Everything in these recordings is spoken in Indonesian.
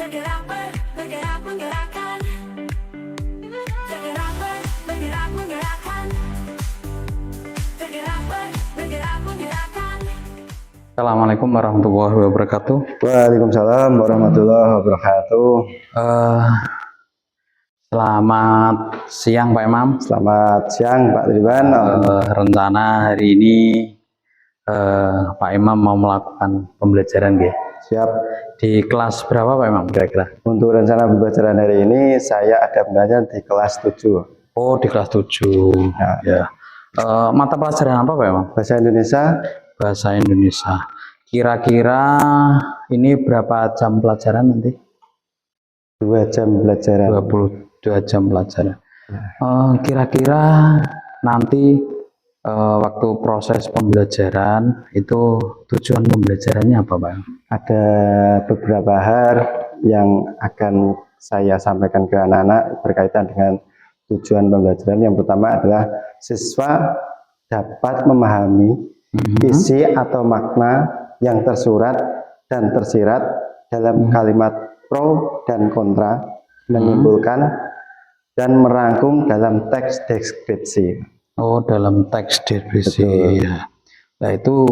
Bergerak, bergerak, menggerakkan. Bergerak, bergerak, menggerakkan. Bergerak, bergerak, menggerakkan. Assalamualaikum warahmatullahi wabarakatuh. Waalaikumsalam warahmatullahi wabarakatuh. Selamat siang Pak Imam. Selamat siang Pak Ridwan. Rencana hari ini Pak Imam mau melakukan pembelajaran ya. Siap. Di kelas berapa Pak Imam kira-kira? Untuk rencana pembelajaran hari ini saya ada belajar di kelas 7. Oh, di kelas 7. Ya. Mata pelajaran apa Pak Imam? Bahasa Indonesia. Bahasa Indonesia. Kira-kira ini berapa jam pelajaran nanti? 2 jam pelajaran. 22 jam pelajaran. Kira-kira nanti waktu proses pembelajaran itu tujuan pembelajarannya apa Pak? Ada beberapa hal yang akan saya sampaikan ke anak-anak berkaitan dengan tujuan pembelajaran. Yang pertama adalah siswa dapat memahami isi atau makna yang tersurat dan tersirat dalam kalimat pro dan kontra, menyimpulkan dan merangkum dalam teks deskripsi. Oh, dalam teks deskripsi. Ya. Nah, itu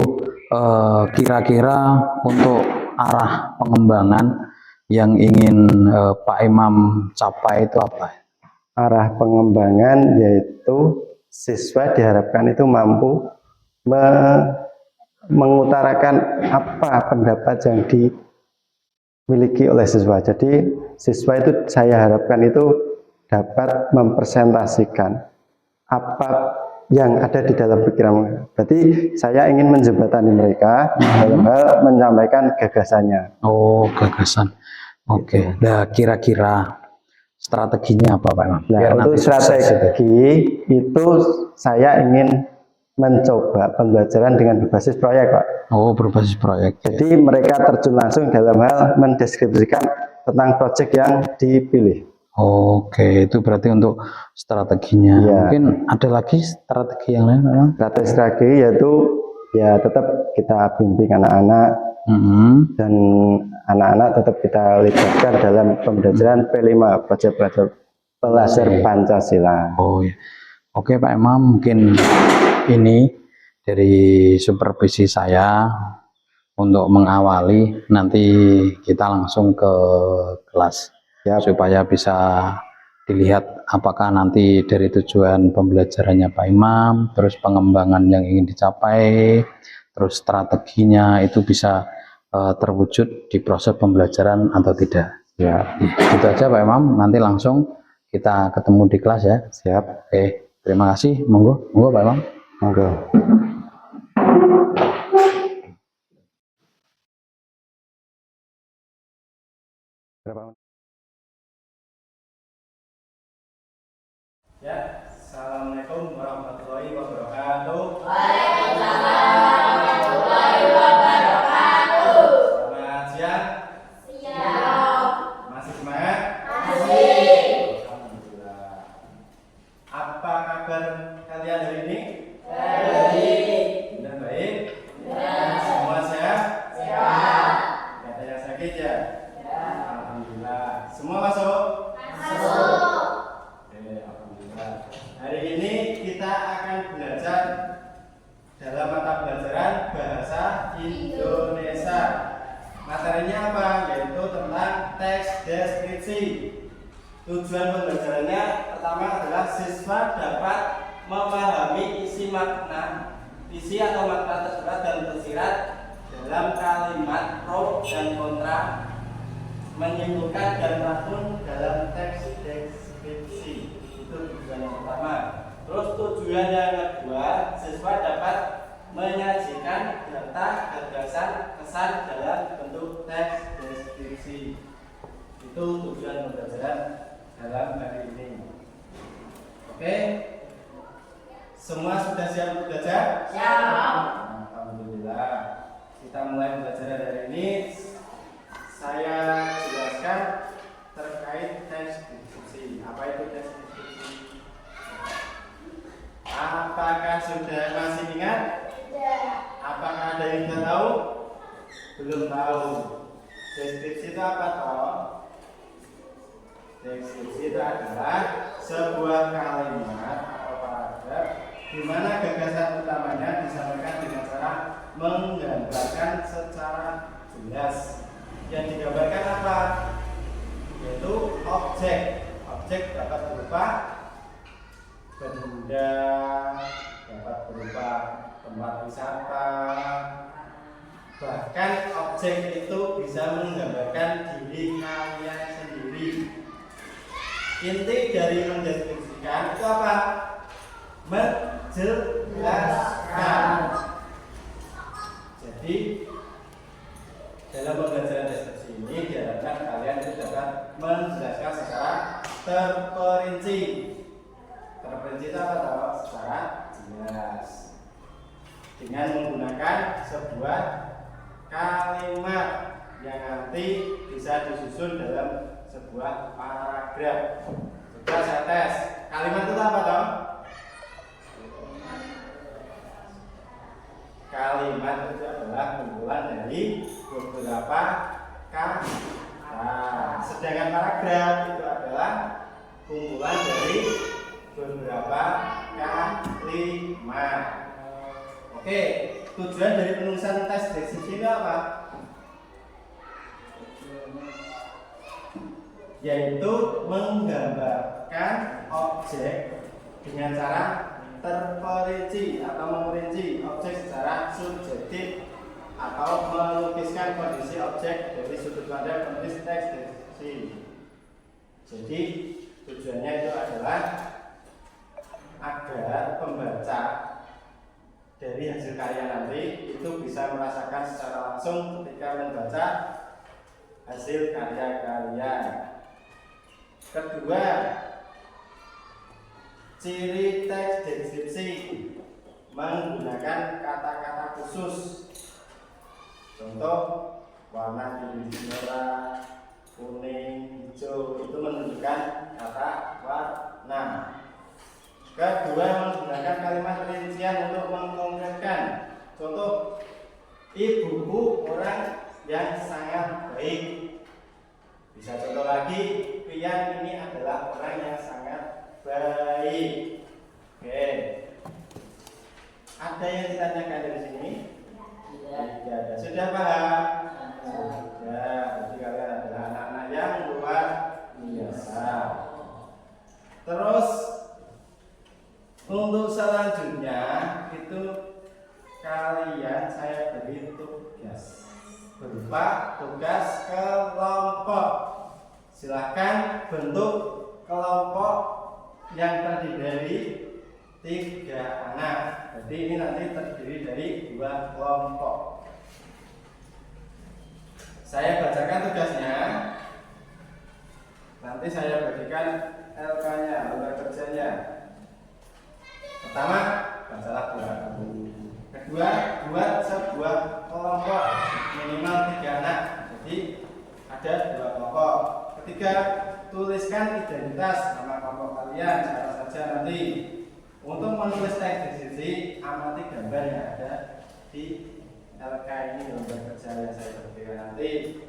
kira-kira untuk arah pengembangan yang ingin Pak Imam capai itu apa? Arah pengembangan yaitu siswa diharapkan itu mampu mengutarakan apa pendapat yang dimiliki oleh siswa. Jadi siswa itu saya harapkan itu dapat mempresentasikan apa yang ada di dalam pikiran mereka. Berarti saya ingin menjembatani mereka dalam hal menyampaikan gagasannya. Oh, gagasan. Oke. Nah, kira-kira strateginya apa Pak Imam? Nah, untuk strategi itu saya ingin mencoba pembelajaran dengan berbasis proyek, Pak. Oh, berbasis proyek. Jadi mereka terjun langsung dalam hal mendeskripsikan tentang proyek yang dipilih. Oke, itu berarti untuk strateginya. Ya. Mungkin ada lagi strategi yang lain memang? Strategi yaitu ya tetap kita bimbing anak-anak dan anak-anak tetap kita libatkan dalam pembelajaran P5 proyek belajar Pancasila. Oh ya. Oke Pak Imam, mungkin ini dari supervisi saya untuk mengawali, nanti kita langsung ke kelas. Ya, supaya bisa dilihat apakah nanti dari tujuan pembelajarannya Pak Imam, terus pengembangan yang ingin dicapai, terus strateginya itu bisa terwujud di proses pembelajaran atau tidak. Ya, gitu aja Pak Imam. Nanti langsung kita ketemu di kelas ya. Siap. Oke, terima kasih. Monggo Pak Imam. Monggo. Ya, assalamualaikum warahmatullahi wabarakatuh. Waalaikumsalam warahmatullahi wabarakatuh. Selamat siang. Siap. Masih semangat? Masih. Alhamdulillah. Apa kabar kalian hari ini? Baik. Benar baik? Benar. Semua sehat? Sehat. Gak ada yang sakit ya? Ya. Alhamdulillah. Semua masuk? Masuk. Alhamdulillah. Hari ini kita akan belajar dalam mata pelajaran Bahasa Indonesia. Materinya apa? Yaitu tentang teks deskripsi. Tujuan pembelajarannya pertama adalah siswa dapat memahami isi atau makna tersurat dan tersirat dalam kalimat pro dan kontra, menyimpulkan dan merangkum dalam teks deskripsi. Itu tujuan yang pertama. Terus tujuan yang kedua, siswa dapat menyajikan data, gagasan, kesan dalam bentuk teks deskripsi. Itu tujuan pembelajaran dalam hari ini. Oke, semua sudah siap untuk belajar? Siap. Alhamdulillah. Kita mulai pembelajaran hari ini. Saya jelaskan terkait teks deskripsi. Apa itu teks deskripsi? Apakah sudah masih ingat? Tidak. Apakah ada yang sudah tahu? Belum tahu. Deskripsi itu apa toh? Deskripsi itu adalah sebuah kalimat atau paragraf di mana gagasan utamanya disampaikan dengan cara menggambarkan secara jelas. Yang digambarkan apa? Yaitu objek. Objek dapat berupa benda, dapat berupa tempat wisata, bahkan objek itu bisa menggambarkan diri kalian sendiri. Inti dari mendeskripsikan itu apa? Menjelaskan. Jadi dalam pembelajaran deskripsi ini diharapkan kalian itu dapat menjelaskan secara terperinci. Terperinci itu apa tahu? Secara jelas. Dengan menggunakan sebuah kalimat yang nanti bisa disusun dalam sebuah paragraf. Coba saya tes. Kalimat itu apa toh? Kalimat itu adalah kumpulan dari beberapa kata. Sedangkan paragraf itu adalah kumpulan dari beberapa kalimat. Oke, tujuan dari penulisan tes deskripsi ini apa? Yaitu menggambarkan objek dengan cara terperinci atau memperinci objek secara subjektif atau melukiskan kondisi objek dari sudut pandang penulis teks deskripsi. Jadi tujuannya itu adalah agar pembaca dari hasil karya nanti itu bisa merasakan secara langsung ketika membaca hasil karya kalian. Kedua, ciri teks deskripsi menggunakan kata-kata khusus. Contoh, warna biru merah, kuning, hijau itu menunjukkan kata warna. Kedua, menggunakan kalimat rincian untuk mengkonkretkan. Contoh, ibuku orang yang sangat baik. Bisa contoh lagi, Pian ini adalah orang yang sangat baik. Oke. Ada yang ditanyakan dari sini? Tidak ada. Sudah paham? Sudah. Berarti kalian adalah anak-anak yang luar biasa. Terus untuk selanjutnya itu kalian saya beri tugas berupa tugas kelompok. Silahkan bentuk kelompok yang terdiri dari 3 anak. Jadi ini nanti terdiri dari 2 kelompok. Saya bacakan tugasnya. Nanti saya bagikan LK-nya, lembar kerjanya. Pertama, bacalah buku. Kedua, buat sebuah kelompok minimal 3 anak. Jadi ada 2 kelompok. Ketiga, tuliskan identitas nama kelompok kalian. Cara saja nanti untuk menulis teks deskripsi, amati gambar yang ada di LK ini, lembar kerja yang saya berikan nanti.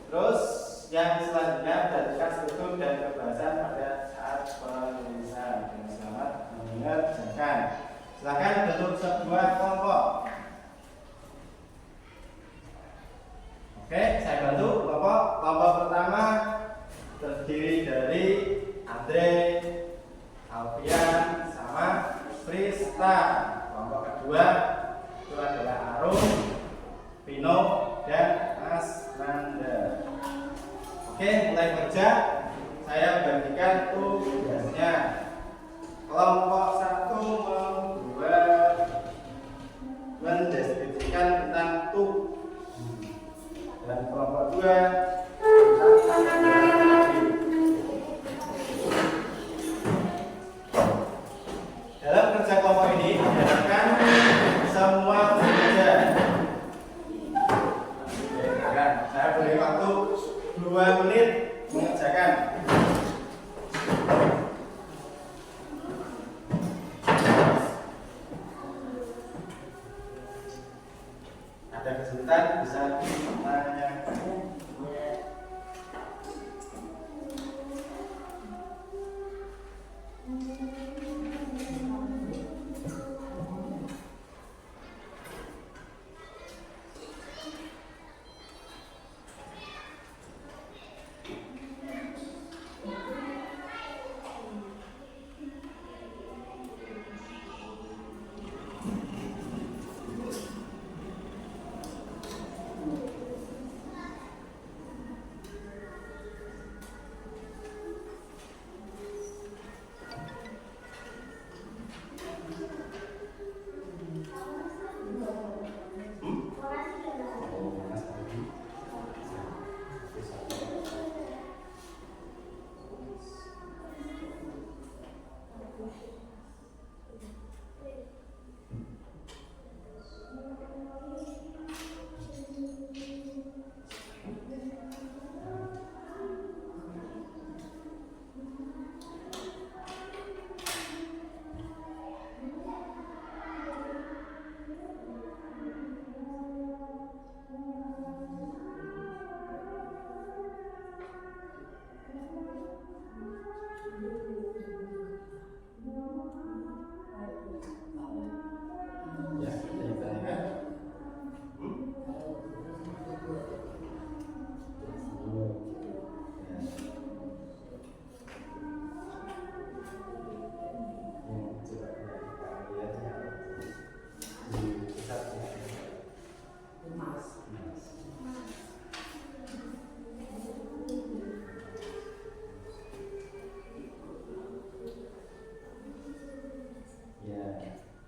Terus yang selanjutnya berdasarkan struktur dan kebahasan pada saat penulisan. Dan selamat mengerjakan. Silakan bentuk sebuah kelompok. Oke, saya bantu kelompok. Kelompok pertama terdiri dari Andre, Alfian, sama Prista. Kelompok kedua itu adalah Arum, Pino, dan Mas Nanda. Oke, mulai kerja. Saya bagikan tugasnya. Kelompok 1 membuat mendeskripsikan tentang tuh. Dan kelompok 2 dalam kerja kelompok ini diharapkan semua bekerja. Saya beri waktu 2 menit mengerjakan.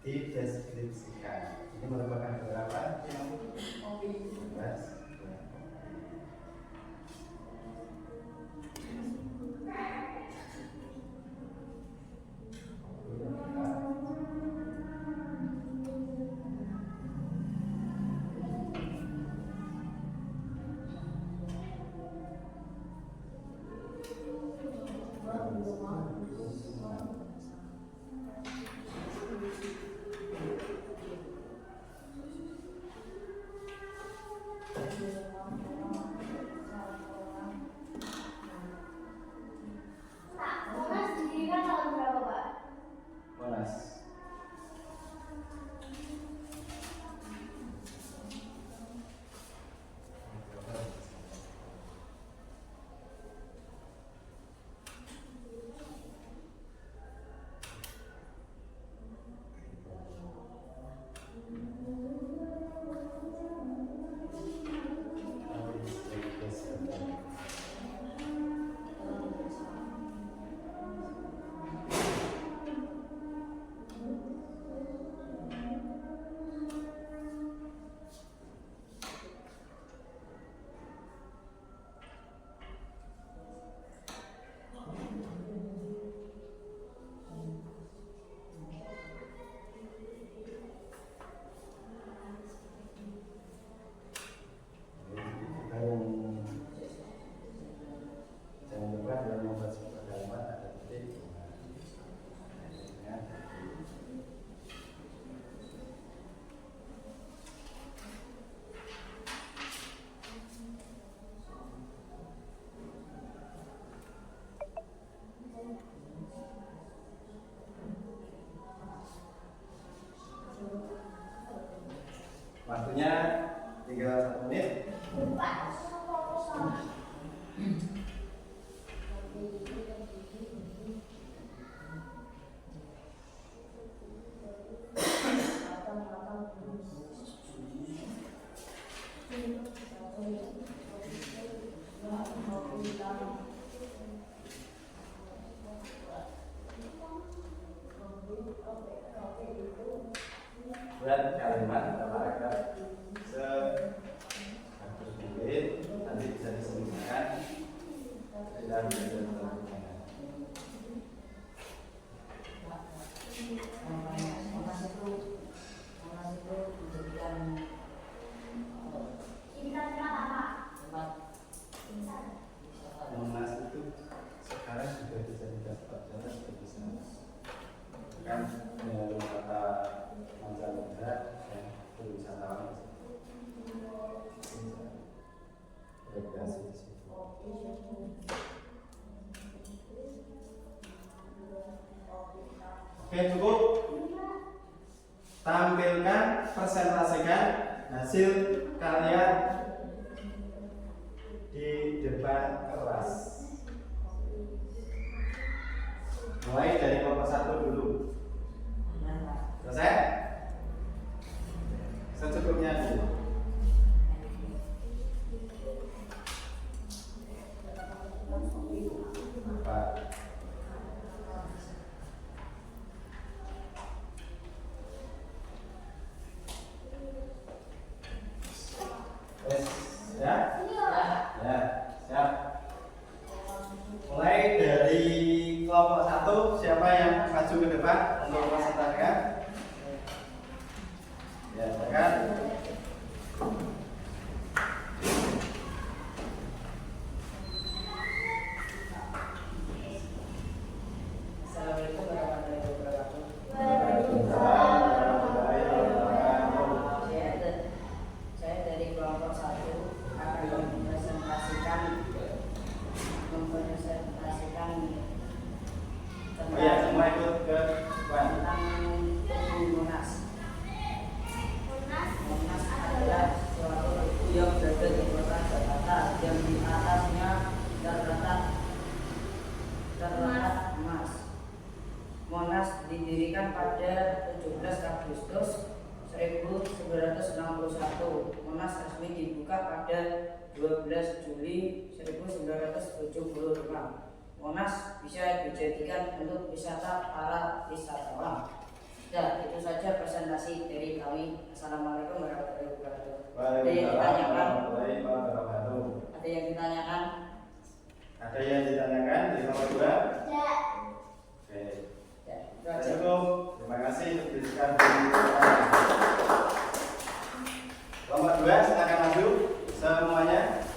dideskripsikan. Ini merupakan beberapa yang bebas. Pak, Monas didirikan tahun berapa, Pak? Monas. Jangan lupa dalam membuat sebuah kalimat ada titik. Waktunya tinggal 1 menit. Pak, proposal. Buat kalimat atau paragraf sebagus mungkin, nanti bisa disembunyikan dalam tulisan. Monas itu sekarang sudah bisa didapat jalan sudah bisa kan melalui kata mancanegara dan wisatawan rekreasi di situ. Oke, cukup. Tampilkan, presentasikan hasil karya di depan kelas. Mulai dari kelompok 1 dulu. Selesai? Secukupnya dulu. Ya? Ya, siap. Mulai dari kelompok 1, siapa yang maju ke depan untuk mempresentasikan? Ya, silakan. Assalamualaikum warahmatullahi wabarakatuh. Saya dari kelompok 1 akan mempresentasikan Oh ya, semua ikut ke depan. tentang tubuh Monas. Monas adalah suatu tubuh yang berada di kota Jakarta yang di atasnya terletak emas. Monas didirikan pada 17 Agustus 1961. Monas resmi dibuka pada 12 Juli 1975. Monas bisa dijadikan untuk wisata para wisatawan Sudah, itu saja presentasi dari kami. Assalamualaikum warahmatullahi wabarakatuh. Waalaikumsalam warahmatullahi wabarakatuh. Ada yang ditanyakan? Ada yang ditanyakan di nomor 2? Tidak. Oke. Ya, itu aja. Cukup. Terima kasih untuk diskusi. Nomor 2 silakan maju semuanya.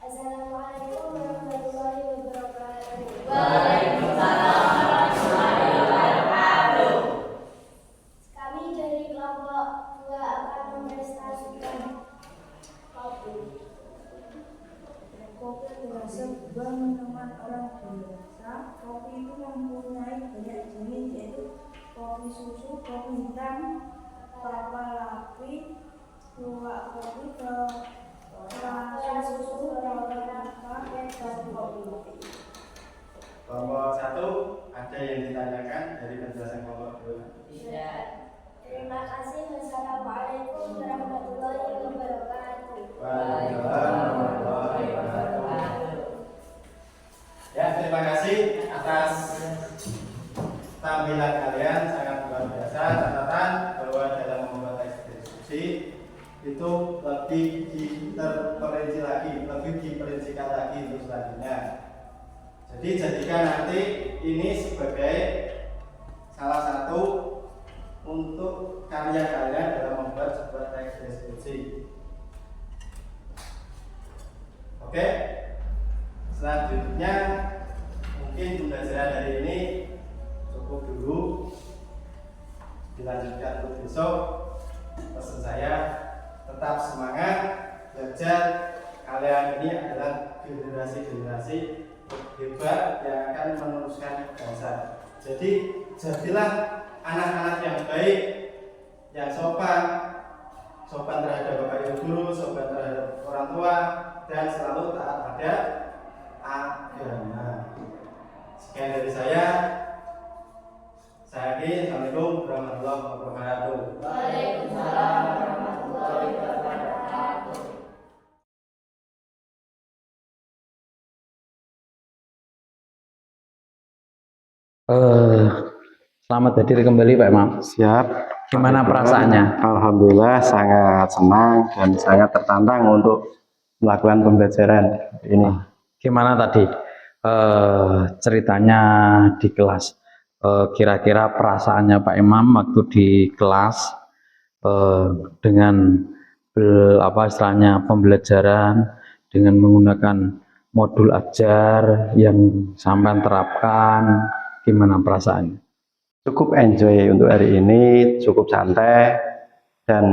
Assalamualaikum warahmatullahi wabarakatuh. Kami dari kelompok 2 akan mempresentasikan kopi. Kopi adalah sebuah minuman orang dewasa. Kopi itu mempunyai banyak jenis, yaitu kopi susu, kopi hitam, kelapa lapis, luwak kopi, kelapa susu, kelapa dan kopi. Kelompok 1 ada yang ditanyakan dari penjelasan kelompok 2? Tidak. Terima kasih. Wassalamualaikum warahmatullahi wabarakatuh. Waalaikumsalam warahmatullahi wabarakatuh. Ya, terima kasih atas tampilan kalian, sangat luar biasa. Catatan bahwa dalam membuat teks deskripsi itu lebih diperinci lagi, lebih diperincikan lagi untuk selanjutnya. Jadi jadikan nanti ini sebagai salah satu untuk karya kalian dalam membuat sebuah teks deskripsi. Oke, selanjutnya mungkin pembelajaran hari ini cukup dulu, dilanjutkan untuk besok. Pesan saya, tetap semangat belajar. Kalian ini adalah generasi-generasi hebat yang akan meneruskan bangsa. Jadi jadilah anak-anak yang baik, yang sopan terhadap bapak ibu guru, sopan terhadap orang tua, dan selalu taat pada agama. Sekian dari saya. Assalamualaikum warahmatullahi wabarakatuh. Waalaikumsalam warahmatullahi wabarakatuh. Selamat hadir kembali Pak Imam. Siap. Gimana perasaannya? Alhamdulillah sangat senang dan sangat tertantang untuk melakukan pembelajaran ini. Gimana tadi ceritanya di kelas? Kira-kira perasaannya Pak Imam waktu di kelas dengan istilahnya pembelajaran dengan menggunakan modul ajar yang sampai terapkan, gimana perasaannya? Cukup enjoy untuk hari ini, cukup santai, dan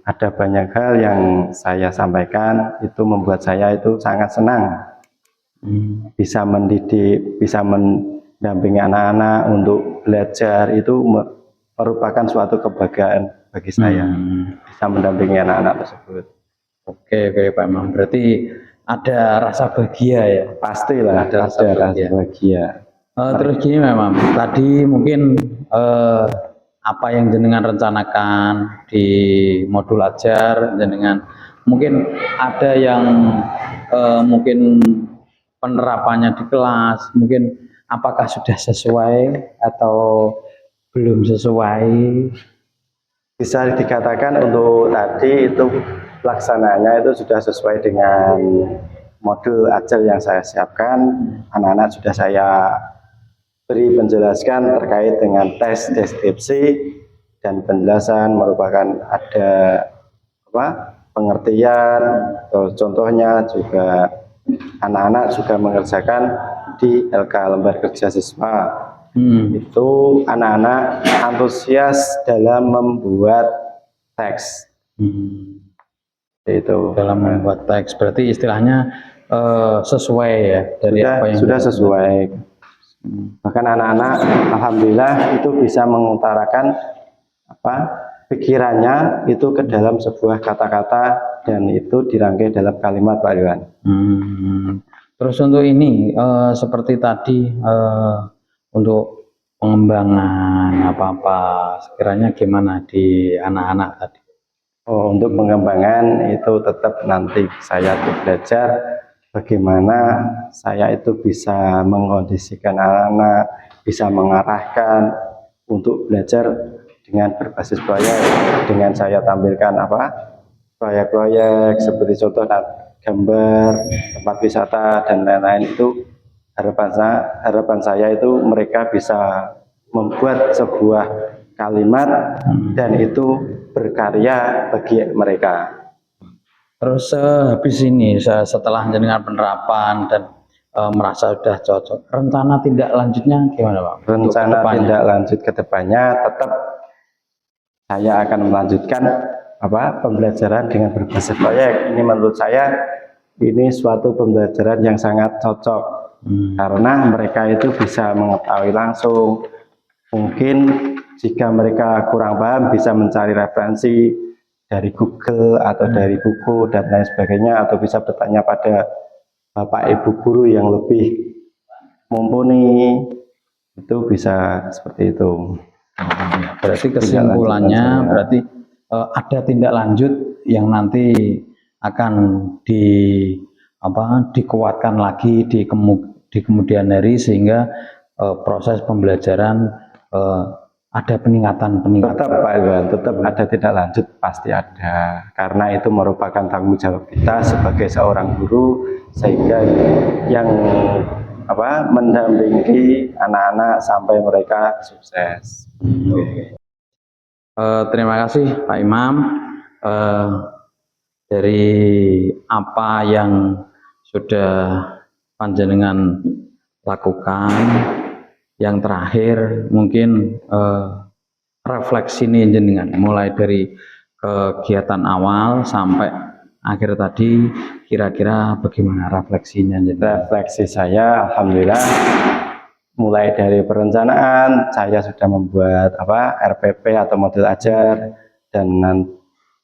ada banyak hal yang saya sampaikan itu membuat saya itu sangat senang. Bisa mendidik, bisa mendampingi anak-anak untuk belajar, itu merupakan suatu kebahagiaan bagi saya. Bisa mendampingi anak-anak tersebut. Oke Pak Imam, berarti ada rasa bahagia ya? Pastilah ada rasa bahagia. Terus gini memang tadi mungkin apa yang jenengan rencanakan di modul ajar, jenengan mungkin ada yang mungkin penerapannya di kelas, mungkin apakah sudah sesuai atau belum sesuai? Bisa dikatakan untuk tadi itu pelaksananya itu sudah sesuai dengan modul ajar yang saya siapkan. Anak-anak sudah saya beri penjelaskan terkait dengan tes deskripsi, dan penjelasan merupakan ada pengertian, contohnya juga anak-anak juga mengerjakan di LK lembar kerja siswa. Itu anak-anak antusias dalam membuat teks. Itu dalam membuat teks berarti istilahnya sesuai ya dari apa yang sudah sesuai. Bahkan anak-anak alhamdulillah itu bisa mengutarakan pikirannya itu ke dalam sebuah kata-kata, dan itu dirangkai dalam kalimat, Pak Iwan. Terus untuk ini seperti tadi untuk pengembangan apa-apa sekiranya gimana di anak-anak tadi? Oh, untuk pengembangan itu tetap nanti saya tuh belajar bagaimana saya itu bisa mengkondisikan anak-anak, bisa mengarahkan untuk belajar dengan berbasis proyek, dengan saya tampilkan apa proyek-proyek seperti contoh gambar tempat wisata dan lain-lain. Itu harapan saya itu mereka bisa membuat sebuah kalimat dan itu berkarya bagi mereka. Terus habis ini setelah dengan penerapan dan merasa sudah cocok, rencana tindak lanjutnya gimana Pak? Rencana tindak lanjut ke depannya tetap saya akan melanjutkan pembelajaran dengan berbasis proyek. Ini menurut saya ini suatu pembelajaran yang sangat cocok karena mereka itu bisa mengetahui langsung. Mungkin jika mereka kurang paham bisa mencari referensi dari Google atau dari buku dan lain sebagainya, atau bisa bertanya pada Bapak Ibu guru yang lebih mumpuni, itu bisa seperti itu. Berarti kesimpulannya berarti ada tindak lanjut yang nanti akan dikuatkan lagi di kemudian hari sehingga proses pembelajaran ada peningkatan. Tetap Pak Iwan, tetap ada tindak lanjut, pasti ada, karena itu merupakan tanggung jawab kita sebagai seorang guru, sehingga yang mendampingi anak-anak sampai mereka sukses. Terima kasih Pak Imam, dari apa yang sudah panjenengan lakukan. Yang terakhir mungkin refleksi ini jenengan mulai dari kegiatan awal sampai akhir tadi, kira-kira bagaimana refleksinya? Refleksi saya, alhamdulillah, mulai dari perencanaan saya sudah membuat RPP atau model ajar, dan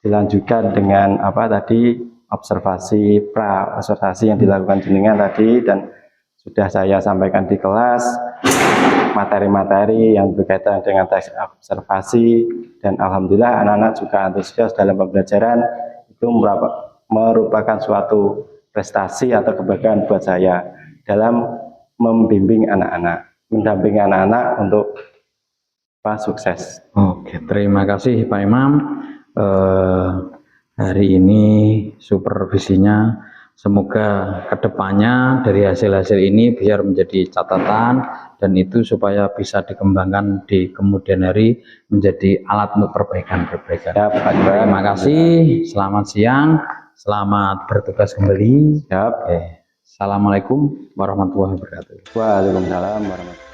dilanjutkan dengan observasi yang dilakukan jenengan tadi, dan sudah saya sampaikan di kelas materi-materi yang berkaitan dengan teks observasi, dan alhamdulillah anak-anak juga antusias dalam pembelajaran. Itu merupakan suatu prestasi atau kebanggaan buat saya dalam membimbing anak-anak, mendampingi anak-anak untuk sukses. Oke, terima kasih Pak Imam. Hari ini supervisinya, semoga kedepannya dari hasil-hasil ini biar menjadi catatan, dan itu supaya bisa dikembangkan di kemudian hari menjadi alat untuk perbaikan-perbaikan. Ya, terima kasih, selamat siang, selamat bertugas kembali. Siap. Assalamualaikum warahmatullahi wabarakatuh. Waalaikumsalam warahmatullahi wabarakatuh.